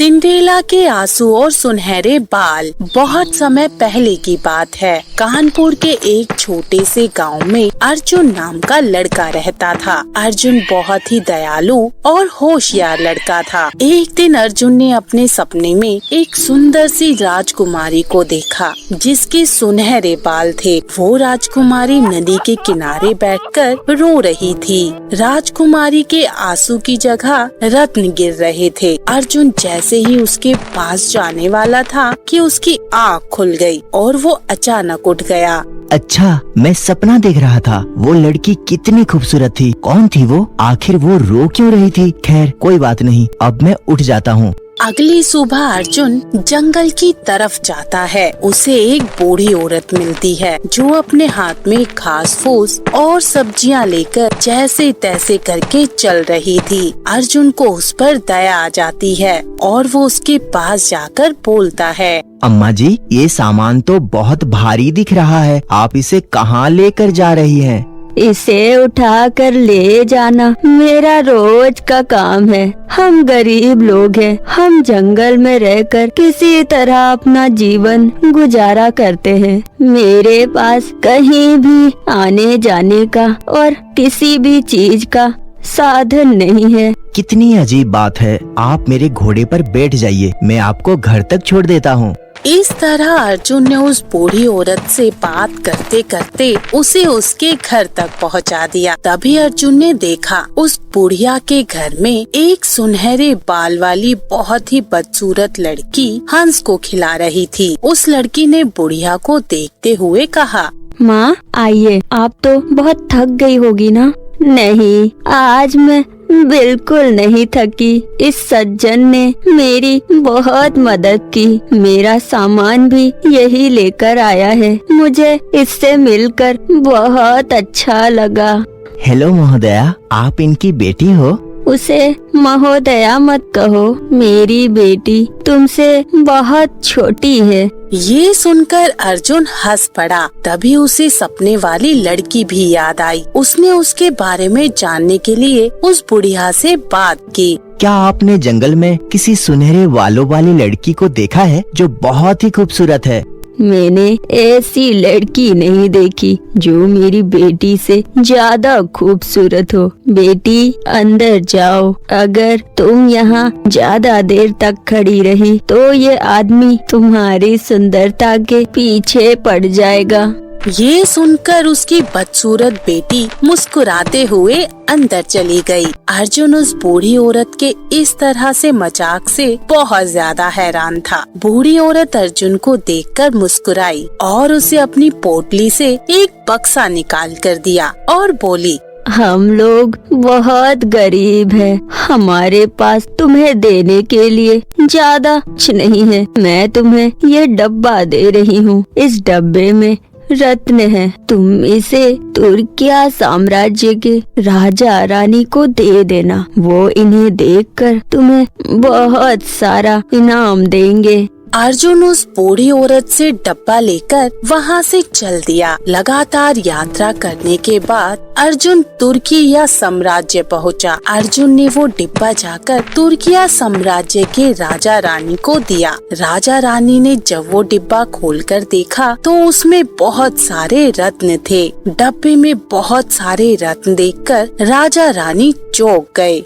Cinderella के आंसू और सुनहरे बाल। बहुत समय पहले की बात है। कानपुर के एक छोटे से गांव में अर्जुन नाम का लड़का रहता था। अर्जुन बहुत ही दयालु और होशियार लड़का था। एक दिन अर्जुन ने अपने सपने में एक सुंदर सी राजकुमारी को देखा जिसके सुनहरे बाल थे। वो राजकुमारी नदी के किनारे बैठकर रो रही थी। राजकुमारी के आंसू की जगह रत्न गिर रहे थे। अर्जुन जैसे ही उसके पास जाने वाला था कि उसकी आँख खुल गई और वो अचानक उठ गया। अच्छा, मैं सपना देख रहा था। वो लड़की कितनी खूबसूरत थी। कौन थी वो? आखिर वो रो क्यों रही थी? खैर कोई बात नहीं, अब मैं उठ जाता हूँ। अगली सुबह अर्जुन जंगल की तरफ जाता है। उसे एक बूढ़ी औरत मिलती है जो अपने हाथ में घास फूस और सब्जियां लेकर जैसे तैसे करके चल रही थी। अर्जुन को उस पर दया आ जाती है और वो उसके पास जाकर बोलता है, अम्मा जी, ये सामान तो बहुत भारी दिख रहा है। आप इसे कहाँ लेकर जा रही हैं? इसे उठा कर ले जाना मेरा रोज का काम है। हम गरीब लोग हैं। हम जंगल में रहकर किसी तरह अपना जीवन गुजारा करते हैं। मेरे पास कहीं भी आने जाने का और किसी भी चीज का साधन नहीं है। कितनी अजीब बात है। आप मेरे घोड़े पर बैठ जाइए, मैं आपको घर तक छोड़ देता हूँ। इस तरह अर्जुन ने उस बूढ़ी औरत से बात करते करते उसे उसके घर तक पहुंचा दिया। तभी अर्जुन ने देखा उस बुढ़िया के घर में एक सुनहरे बाल वाली बहुत ही बदसूरत लड़की हंस को खिला रही थी। उस लड़की ने बुढ़िया को देखते हुए कहा, माँ आइए, आप तो बहुत थक गई होगी ना? नहीं, आज मैं बिल्कुल नहीं थकी। इस सज्जन ने मेरी बहुत मदद की। मेरा सामान भी यही लेकर आया है। मुझे इससे मिलकर बहुत अच्छा लगा। हेलो महोदया, आप इनकी बेटी हो? उसे महोदया मत कहो, मेरी बेटी तुमसे बहुत छोटी है। ये सुनकर अर्जुन हंस पड़ा। तभी उसे सपने वाली लड़की भी याद आई। उसने उसके बारे में जानने के लिए उस बुढ़िया से बात की। क्या आपने जंगल में किसी सुनहरे बालों वाली लड़की को देखा है जो बहुत ही खूबसूरत है? मैंने ऐसी लड़की नहीं देखी जो मेरी बेटी से ज्यादा खूबसूरत हो। बेटी अंदर जाओ। अगर तुम यहाँ ज्यादा देर तक खड़ी रही तो ये आदमी तुम्हारी सुंदरता के पीछे पड़ जाएगा। ये सुनकर उसकी बदसूरत बेटी मुस्कुराते हुए अंदर चली गई। अर्जुन उस बूढ़ी औरत के इस तरह से मजाक से बहुत ज्यादा हैरान था। बूढ़ी औरत अर्जुन को देखकर मुस्कुराई और उसे अपनी पोटली से एक बक्सा निकाल कर दिया और बोली, हम लोग बहुत गरीब हैं। हमारे पास तुम्हें देने के लिए ज्यादा कुछ नहीं है। मैं तुम्हें ये डब्बा दे रही हूँ। इस डब्बे में रत्न है। तुम इसे तुर्किया साम्राज्य के राजा रानी को दे देना। वो इन्हें देखकर तुम्हें बहुत सारा इनाम देंगे। अर्जुन उस बूढ़ी औरत से डब्बा लेकर वहाँ से चल दिया। लगातार यात्रा करने के बाद अर्जुन तुर्किया साम्राज्य पहुँचा। अर्जुन ने वो डिब्बा जाकर तुर्किया साम्राज्य के राजा रानी को दिया। राजा रानी ने जब वो डिब्बा खोलकर देखा तो उसमें बहुत सारे रत्न थे। डब्बे में बहुत सारे रत्न देखकर राजा रानी चौंक गए।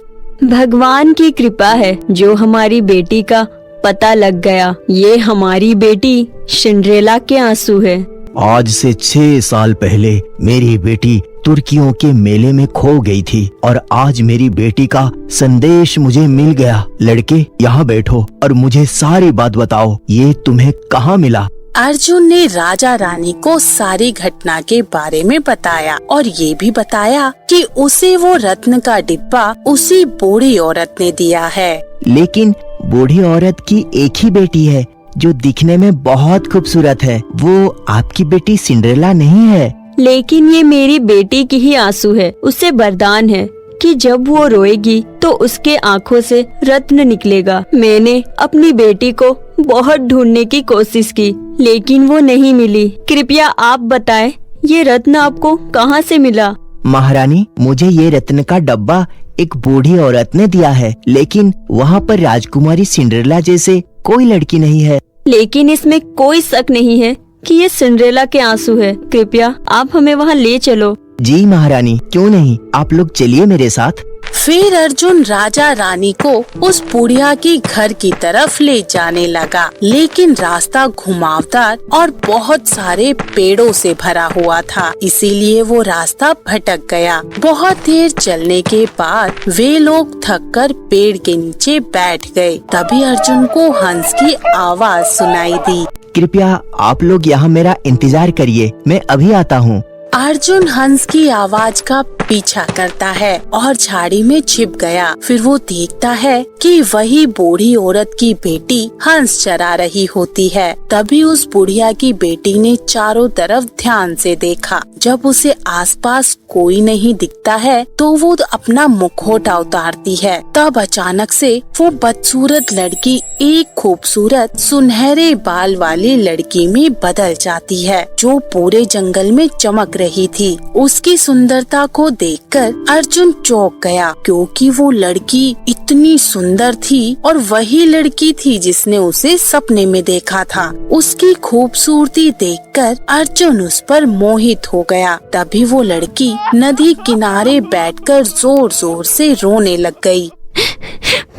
भगवान की कृपा है जो हमारी बेटी का पता लग गया। ये हमारी बेटी सिंड्रेला के आंसू है। आज से 6 साल पहले मेरी बेटी तुर्कियों के मेले में खो गई थी और आज मेरी बेटी का संदेश मुझे मिल गया। लड़के, यहाँ बैठो और मुझे सारी बात बताओ। ये तुम्हें कहाँ मिला? अर्जुन ने राजा रानी को सारी घटना के बारे में बताया और ये भी बताया कि उसे वो रत्न का डिब्बा उसी बूढ़ी औरत ने दिया है। लेकिन बूढ़ी औरत की एक ही बेटी है जो दिखने में बहुत खूबसूरत है। वो आपकी बेटी सिंड्रेला नहीं है। लेकिन ये मेरी बेटी की ही आंसू है। उसे वरदान है कि जब वो रोएगी तो उसके आँखों से रत्न निकलेगा। मैंने अपनी बेटी को बहुत ढूंढने की कोशिश की लेकिन वो नहीं मिली। कृपया आप बताएं, ये रत्न आपको कहाँ से मिला? महारानी, मुझे ये रत्न का डब्बा एक बूढ़ी औरत ने दिया है, लेकिन वहाँ पर राजकुमारी सिंड्रेला जैसे कोई लड़की नहीं है। लेकिन इसमें कोई शक नहीं है कि ये सिंड्रेला के आंसू है। कृपया आप हमें वहाँ ले चलो। जी महारानी, क्यों नहीं, आप लोग चलिए मेरे साथ। फिर अर्जुन राजा रानी को उस बुढ़िया की घर की तरफ ले जाने लगा, लेकिन रास्ता घुमावदार और बहुत सारे पेड़ों से भरा हुआ था, इसीलिए वो रास्ता भटक गया। बहुत देर चलने के बाद वे लोग थककर पेड़ के नीचे बैठ गए। तभी अर्जुन को हंस की आवाज सुनाई दी। कृपया आप लोग यहाँ मेरा इंतजार करिए, मैं अभी आता हूँ। अर्जुन हंस की आवाज का पीछा करता है और झाड़ी में छिप गया। फिर वो देखता है कि वही बूढ़ी औरत की बेटी हंस चरा रही होती है। तभी उस बुढ़िया की बेटी ने चारों तरफ ध्यान से देखा। जब उसे आसपास कोई नहीं दिखता है तो वो अपना मुखौटा उतारती है। तब अचानक से वो बदसूरत लड़की एक खूबसूरत सुनहरे बाल वाली लड़की में बदल जाती है, जो पूरे जंगल में चमक रही थी। उसकी सुंदरता को देखकर अर्जुन चौंक गया, क्योंकि वो लड़की इतनी सुंदर थी और वही लड़की थी जिसने उसे सपने में देखा था। उसकी खूबसूरती देखकर अर्जुन उस पर मोहित हो गया। तभी वो लड़की नदी किनारे बैठकर जोर जोर से रोने लग गई।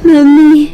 मम्मी,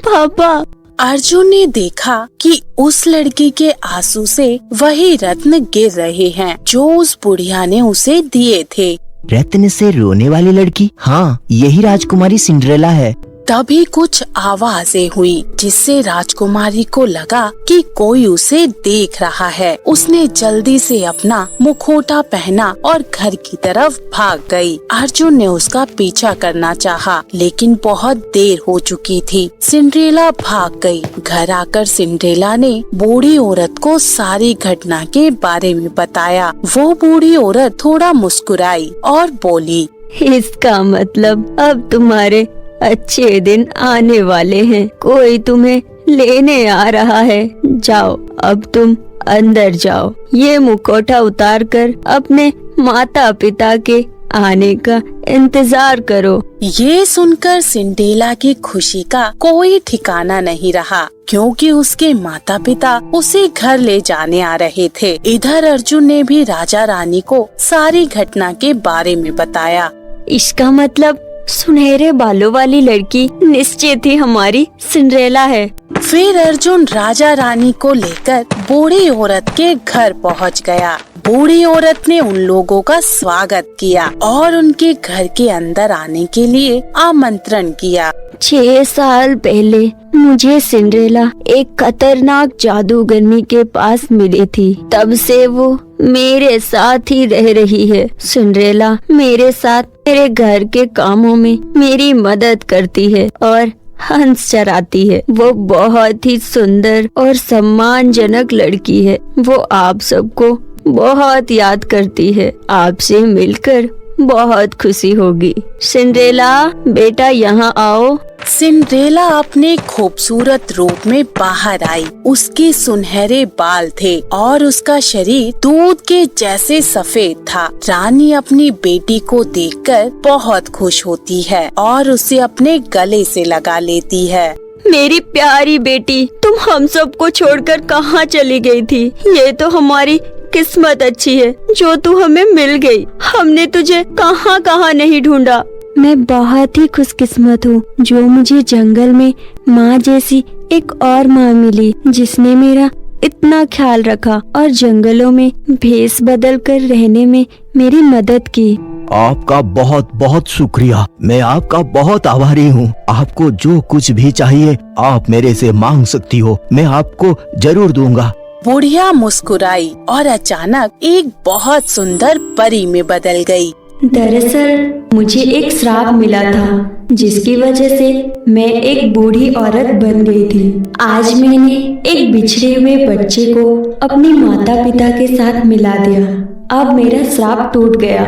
पापा। अर्जुन ने देखा कि उस लड़की के आंसू से वही रत्न गिर रहे हैं जो उस बुढ़िया ने उसे दिए थे। रत्न से रोने वाली लड़की? हाँ, यही राजकुमारी सिंड्रेला है। तभी कुछ आवाजें हुई, जिससे राजकुमारी को लगा कि कोई उसे देख रहा है। उसने जल्दी से अपना मुखौटा पहना और घर की तरफ भाग गई। अर्जुन ने उसका पीछा करना चाहा, लेकिन बहुत देर हो चुकी थी। सिंड्रेला भाग गई। घर आकर सिंड्रेला ने बूढ़ी औरत को सारी घटना के बारे में बताया। वो बूढ़ी औरत थोड़ा मुस्कुराई और बोली, इसका मतलब अब तुम्हारे अच्छे दिन आने वाले हैं। कोई तुम्हें लेने आ रहा है। जाओ, अब तुम अंदर जाओ। ये मुखौटा उतार कर अपने माता पिता के आने का इंतजार करो। ये सुनकर सिंड्रेला की खुशी का कोई ठिकाना नहीं रहा, क्योंकि उसके माता पिता उसे घर ले जाने आ रहे थे। इधर अर्जुन ने भी राजा रानी को सारी घटना के बारे में बताया। इसका मतलब सुनहरे बालों वाली लड़की निश्चित ही हमारी सिंड्रेला है। फिर अर्जुन राजा रानी को लेकर बूढ़ी औरत के घर पहुंच गया। बूढ़ी औरत ने उन लोगों का स्वागत किया और उनके घर के अंदर आने के लिए आमंत्रण किया। 6 साल पहले मुझे सिंड्रेला एक खतरनाक जादूगरनी के पास मिली थी। तब से वो मेरे साथ ही रह रही है। सिंड्रेला मेरे साथ मेरे घर के कामों में मेरी मदद करती है और हंस चराती है। वो बहुत ही सुंदर और सम्मानजनक लड़की है। वो आप सबको बहुत याद करती है। आपसे मिलकर बहुत खुशी होगी। सिंड्रेला बेटा, यहाँ आओ। सिंड्रेला अपने खूबसूरत रूप में बाहर आई। उसके सुनहरे बाल थे और उसका शरीर दूध के जैसे सफेद था। रानी अपनी बेटी को देखकर बहुत खुश होती है और उसे अपने गले से लगा लेती है। मेरी प्यारी बेटी, तुम हम सबको छोड़कर कहाँ चली गई थी? ये तो हमारी किस्मत अच्छी है जो तू हमें मिल गई। हमने तुझे कहाँ कहाँ नहीं ढूंढा। मैं बहुत ही खुशकिस्मत हूँ जो मुझे जंगल में माँ जैसी एक और माँ मिली, जिसने मेरा इतना ख्याल रखा और जंगलों में भेष बदल कर रहने में मेरी मदद की। आपका बहुत बहुत शुक्रिया। मैं आपका बहुत आभारी हूँ। आपको जो कुछ भी चाहिए आप मेरे से मांग सकती हो, मैं आपको जरूर दूंगा। बुढ़िया मुस्कुराई और अचानक एक बहुत सुंदर परी में बदल गई। दरअसल मुझे एक श्राप मिला था, जिसकी वजह से मैं एक बूढ़ी औरत बन गई थी। आज मैंने एक बिछड़े हुए बच्चे को अपने माता पिता के साथ मिला दिया। अब मेरा श्राप टूट गया।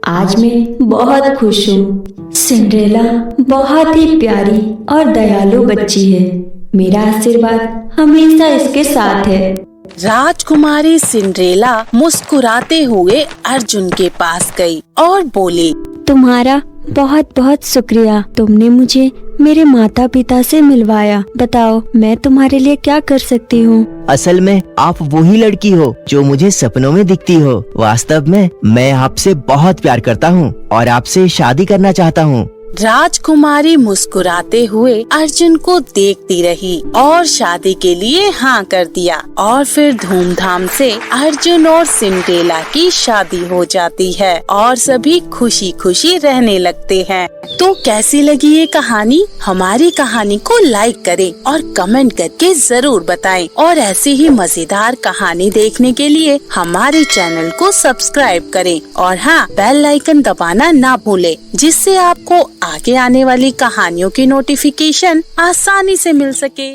आज मैं बहुत खुश हूँ। सिंड्रेला बहुत ही प्यारी और दयालु बच्ची है। मेरा आशीर्वाद हमेशा इसके साथ है। राजकुमारी सिंड्रेला मुस्कुराते हुए अर्जुन के पास गई और बोली, तुम्हारा बहुत बहुत शुक्रिया, तुमने मुझे मेरे माता पिता से मिलवाया। बताओ मैं तुम्हारे लिए क्या कर सकती हूँ? असल में आप वही लड़की हो जो मुझे सपनों में दिखती हो। वास्तव में मैं आपसे बहुत प्यार करता हूँ और आपसे शादी करना चाहता हूँ। राजकुमारी मुस्कुराते हुए अर्जुन को देखती रही और शादी के लिए हाँ कर दिया और फिर धूमधाम से अर्जुन और सिंड्रेला की शादी हो जाती है और सभी खुशी खुशी रहने लगते हैं। तो कैसी लगी ये कहानी? हमारी कहानी को लाइक करें और कमेंट करके जरूर बताएं और ऐसी ही मजेदार कहानी देखने के लिए हमारे चैनल को सब्सक्राइब करें और हाँ, बेल आइकन दबाना ना भूलें, जिससे आपको आगे आने वाली कहानियों की नोटिफिकेशन आसानी से मिल सके।